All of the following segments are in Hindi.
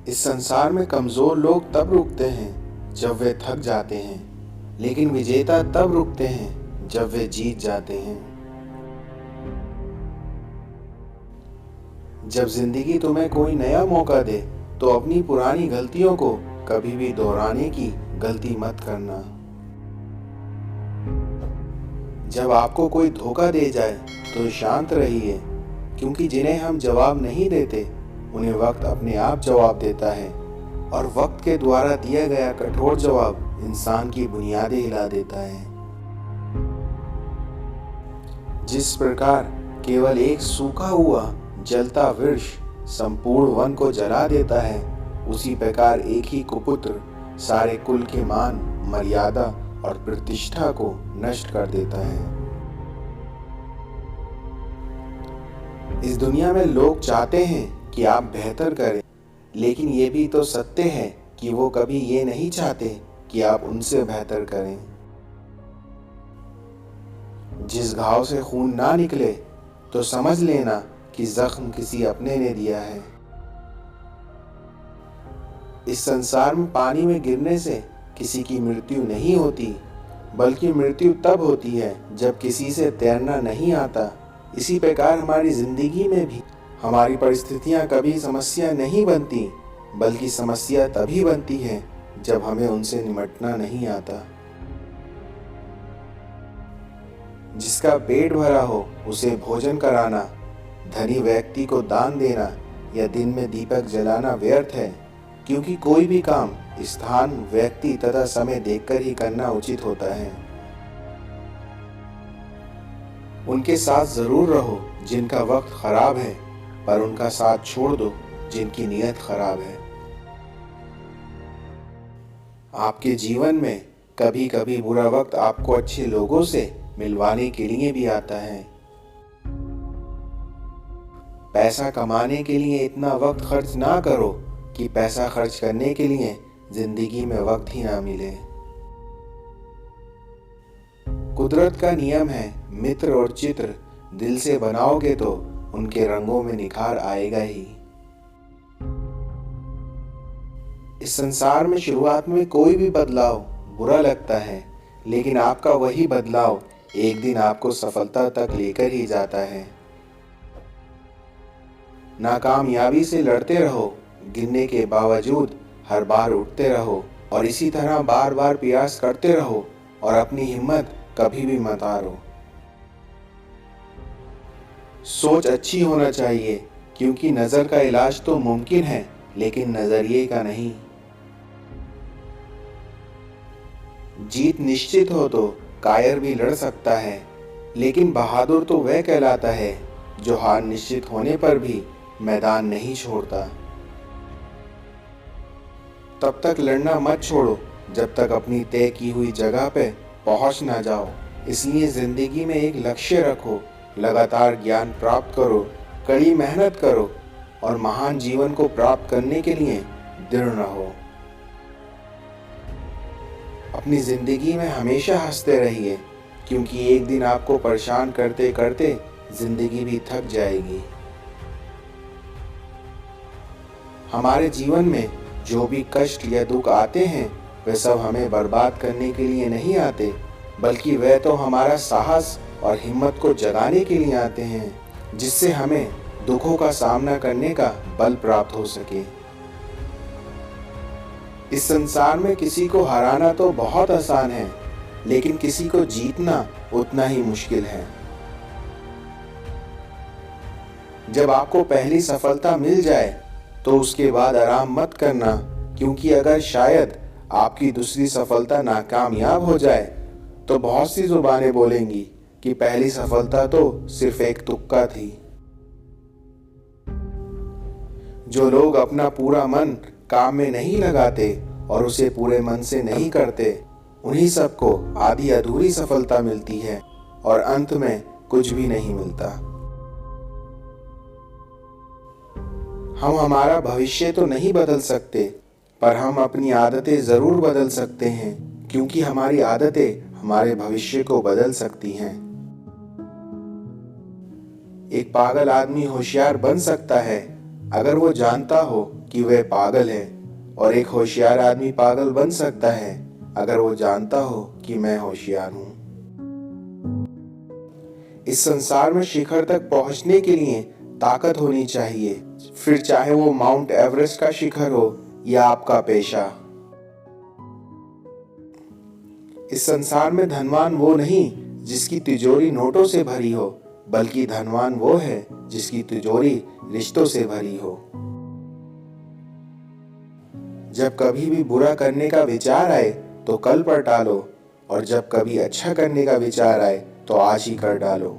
इस संसार में कमजोर लोग तब रुकते हैं जब वे थक जाते हैं, लेकिन विजेता तब रुकते हैं जब वे जीत जाते हैं। जब जिंदगी तुम्हें कोई नया मौका दे तो अपनी पुरानी गलतियों को कभी भी दोहराने की गलती मत करना। जब आपको कोई धोखा दे जाए तो शांत रहिए, क्योंकि जिन्हें हम जवाब नहीं देते उन्हें वक्त अपने आप जवाब देता है, और वक्त के द्वारा दिया गया कठोर जवाब इंसान की बुनियादें हिला देता है। जिस प्रकार केवल एक सूखा हुआ जलता वृक्ष संपूर्ण वन को जला देता है, उसी प्रकार एक ही कुपुत्र सारे कुल के मान, मर्यादा और प्रतिष्ठा को नष्ट कर देता है। इस दुनिया में लोग चाहते हैं कि आप बेहतर करें, लेकिन ये भी तो सत्य है कि वो कभी ये नहीं चाहते कि आप उनसे बेहतर करें। जिस घाव से खून ना निकले तो समझ लेना कि जख्म किसी अपने ने दिया है। इस संसार में पानी में गिरने से किसी की मृत्यु नहीं होती, बल्कि मृत्यु तब होती है जब किसी से तैरना नहीं आता। इसी प्रकार हमारी जिंदगी में भी हमारी परिस्थितियां कभी समस्या नहीं बनती, बल्कि समस्या तभी बनती है जब हमें उनसे निपटना नहीं आता। जिसका पेट भरा हो उसे भोजन कराना, धनी व्यक्ति को दान देना या दिन में दीपक जलाना व्यर्थ है, क्योंकि कोई भी काम स्थान, व्यक्ति तथा समय देखकर ही करना उचित होता है। उनके साथ जरूर रहो जिनका वक्त खराब है, पर उनका साथ छोड़ दो जिनकी नीयत खराब है। आपके जीवन में कभी कभी बुरा वक्त आपको अच्छे लोगों से मिलवाने के लिए भी आता है। पैसा कमाने के लिए इतना वक्त खर्च ना करो कि पैसा खर्च करने के लिए जिंदगी में वक्त ही ना मिले। कुदरत का नियम है, मित्र और चित्र दिल से बनाओगे तो उनके रंगों में निखार आएगा ही। इस संसार में शुरुआत में कोई भी बदलाव बुरा लगता है, लेकिन आपका वही बदलाव एक दिन आपको सफलता तक लेकर ही जाता है। नाकामयाबी से लड़ते रहो, गिरने के बावजूद हर बार उठते रहो, और इसी तरह बार बार प्रयास करते रहो और अपनी हिम्मत कभी भी मत हारो। सोच अच्छी होना चाहिए, क्योंकि नजर का इलाज तो मुमकिन है, लेकिन नजरिए का नहीं। जीत निश्चित हो तो कायर भी लड़ सकता है, लेकिन बहादुर तो वह कहलाता है जो हार निश्चित होने पर भी मैदान नहीं छोड़ता। तब तक लड़ना मत छोड़ो जब तक अपनी तय की हुई जगह पे पहुंच ना जाओ। इसलिए जिंदगी में एक लक्ष्य रखो, लगातार ज्ञान प्राप्त करो, कड़ी मेहनत करो और महान जीवन को प्राप्त करने के लिए दृढ़ रहो। अपनी जिंदगी में हमेशा हंसते रहिए, क्योंकि एक दिन आपको परेशान करते करते जिंदगी भी थक जाएगी। हमारे जीवन में जो भी कष्ट या दुख आते हैं वे सब हमें बर्बाद करने के लिए नहीं आते, बल्कि वे तो हमारा साहस और हिम्मत को जगाने के लिए आते हैं, जिससे हमें दुखों का सामना करने का बल प्राप्त हो सके। इस संसार में किसी को हराना तो बहुत आसान है, लेकिन किसी को जीतना उतना ही मुश्किल है। जब आपको पहली सफलता मिल जाए तो उसके बाद आराम मत करना, क्योंकि अगर शायद आपकी दूसरी सफलता नाकामयाब हो जाए तो बहुत सी जुबानें बोलेंगी कि पहली सफलता तो सिर्फ एक तुक्का थी। जो लोग अपना पूरा मन काम में नहीं लगाते और उसे पूरे मन से नहीं करते, उन्हीं सबको आधी अधूरी सफलता मिलती है और अंत में कुछ भी नहीं मिलता। हम हमारा भविष्य तो नहीं बदल सकते, पर हम अपनी आदतें जरूर बदल सकते हैं, क्योंकि हमारी आदतें हमारे भविष्य को बदल सकती हैं। एक पागल आदमी होशियार बन सकता है, अगर वो जानता हो कि वह पागल है, और एक होशियार आदमी पागल बन सकता है अगर वो जानता हो कि मैं होशियार हूं। इस संसार में शिखर तक पहुंचने के लिए ताकत होनी चाहिए, फिर चाहे वो माउंट एवरेस्ट का शिखर हो या आपका पेशा। इस संसार में धनवान वो नहीं जिसकी तिजोरी नोटों से भरी हो, बल्कि धनवान वो है जिसकी तिजोरी रिश्तों से भरी हो। जब कभी भी बुरा करने का विचार आए तो कल पर टालो, और जब कभी अच्छा करने का विचार आए तो आज ही कर डालो।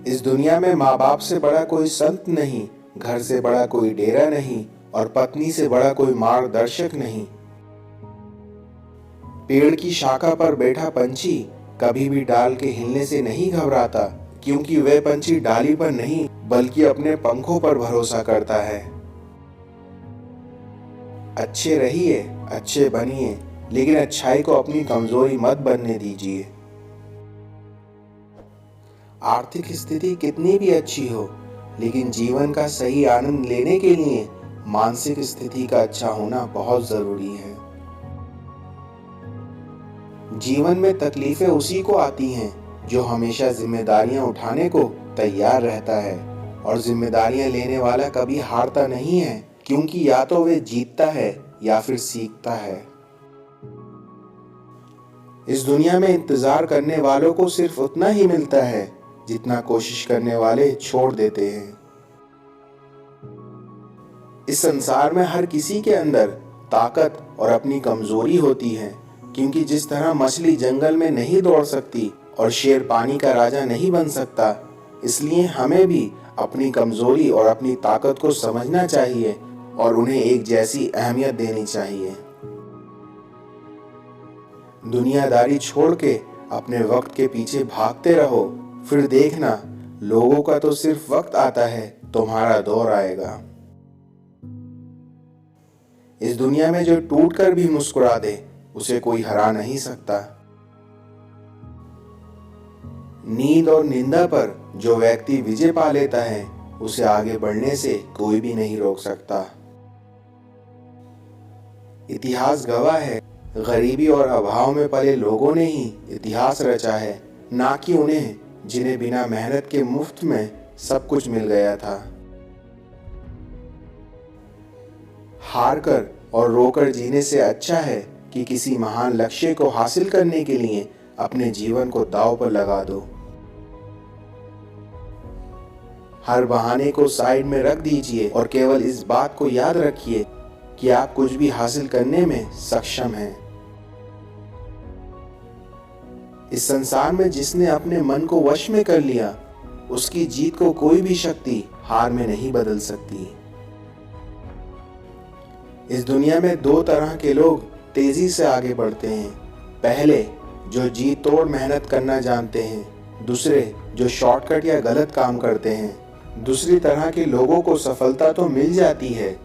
इस दुनिया में माँ बाप से बड़ा कोई संत नहीं, घर से बड़ा कोई डेरा नहीं, और पत्नी से बड़ा कोई मार्गदर्शक नहीं। पेड़ की शाखा पर बैठा पंछी कभी भी डाल के हिलने से नहीं घबराता, क्योंकि वह पंछी डाली पर नहीं बल्कि अपने पंखों पर भरोसा करता है। अच्छे रहिए, अच्छे बनिए, लेकिन अच्छाई को अपनी कमजोरी मत बनने दीजिए। आर्थिक स्थिति कितनी भी अच्छी हो, लेकिन जीवन का सही आनंद लेने के लिए मानसिक स्थिति का अच्छा होना बहुत जरूरी है। जीवन में तकलीफें उसी को आती हैं जो हमेशा जिम्मेदारियां उठाने को तैयार रहता है, और जिम्मेदारियां लेने वाला कभी हारता नहीं है, क्योंकि या तो वे जीतता है या फिर सीखता है। इस दुनिया में इंतजार करने वालों को सिर्फ उतना ही मिलता है जितना कोशिश करने वाले छोड़ देते हैं। इस संसार में हर किसी के अंदर ताकत और अपनी कमजोरी होती है, क्योंकि जिस तरह मछली जंगल में नहीं दौड़ सकती और शेर पानी का राजा नहीं बन सकता, इसलिए हमें भी अपनी कमजोरी और अपनी ताकत को समझना चाहिए और उन्हें एक जैसी अहमियत देनी चाहिए। दुनियादारी छोड़ के अपने वक्त के पीछे भागते रहो, फिर देखना लोगों का तो सिर्फ वक्त आता है, तुम्हारा दौर आएगा। इस दुनिया में जो टूट कर भी मुस्कुरा दे उसे कोई हरा नहीं सकता। नींद और निंदा पर जो व्यक्ति विजय पा लेता है उसे आगे बढ़ने से कोई भी नहीं रोक सकता। इतिहास गवाह है, गरीबी और अभाव में पले लोगों ने ही इतिहास रचा है, ना कि उन्हें जिन्हें बिना मेहनत के मुफ्त में सब कुछ मिल गया था। हार कर और रोकर जीने से अच्छा है कि किसी महान लक्ष्य को हासिल करने के लिए अपने जीवन को दांव पर लगा दो। हर बहाने को साइड में रख दीजिए और केवल इस बात को याद रखिए कि आप कुछ भी हासिल करने में सक्षम हैं। इस संसार में जिसने अपने मन को वश में कर लिया, उसकी जीत को कोई भी शक्ति हार में नहीं बदल सकती। इस दुनिया में दो तरह के लोग तेजी से आगे बढ़ते हैं। पहले जो जी तोड़ मेहनत करना जानते हैं, दूसरे जो शॉर्टकट या गलत काम करते हैं। दूसरी तरह के लोगों को सफलता तो मिल जाती है,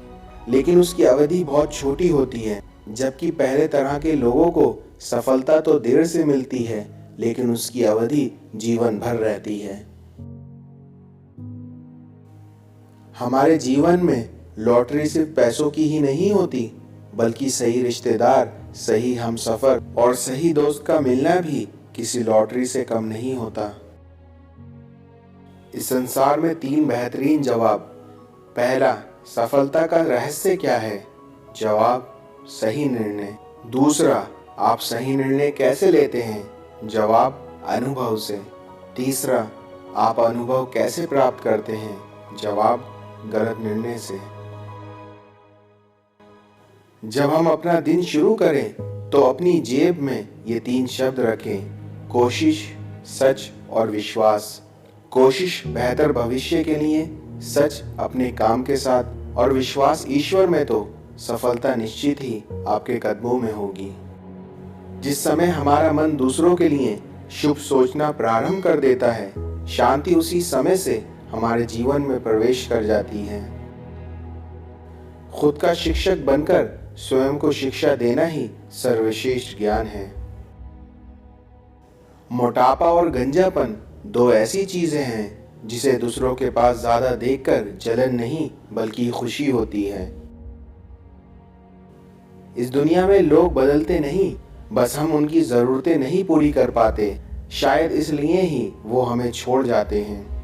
लेकिन उसकी अवधि बहुत छोटी होती है, जबकि पहले तरह के लोगों को सफलता तो देर से मिलती है, लेकिन उसकी अवधि जीवन भर रहती है। हमारे जीवन में लॉटरी सिर्फ पैसों की ही नहीं होती, बल्कि सही रिश्तेदार, सही हमसफर और सही दोस्त का मिलना भी किसी लॉटरी से कम नहीं होता। इस संसार में 3 बेहतरीन जवाब। पहला, सफलता का रहस्य क्या है? जवाब, सही निर्णय। दूसरा, आप सही निर्णय कैसे लेते हैं? जवाब, अनुभव से। तीसरा, आप अनुभव कैसे प्राप्त करते हैं? जवाब, गलत निर्णय से। जब हम अपना दिन शुरू करें तो अपनी जेब में ये 3 शब्द रखें: कोशिश, सच और विश्वास। कोशिश बेहतर भविष्य के लिए, सच अपने काम के साथ, और विश्वास ईश्वर में, तो सफलता निश्चित ही आपके कदमों में होगी। जिस समय हमारा मन दूसरों के लिए शुभ सोचना प्रारंभ कर देता है, शांति उसी समय से हमारे जीवन में प्रवेश कर जाती है। खुद का शिक्षक बनकर स्वयं को शिक्षा देना ही सर्वश्रेष्ठ ज्ञान है। मोटापा और गंजापन 2 ऐसी चीजें हैं जिसे दूसरों के पास ज़्यादा देखकर जलन नहीं बल्कि खुशी होती है। इस दुनिया में लोग बदलते नहीं, बस हम उनकी ज़रूरतें नहीं पूरी कर पाते। शायद इसलिए ही वो हमें छोड़ जाते हैं।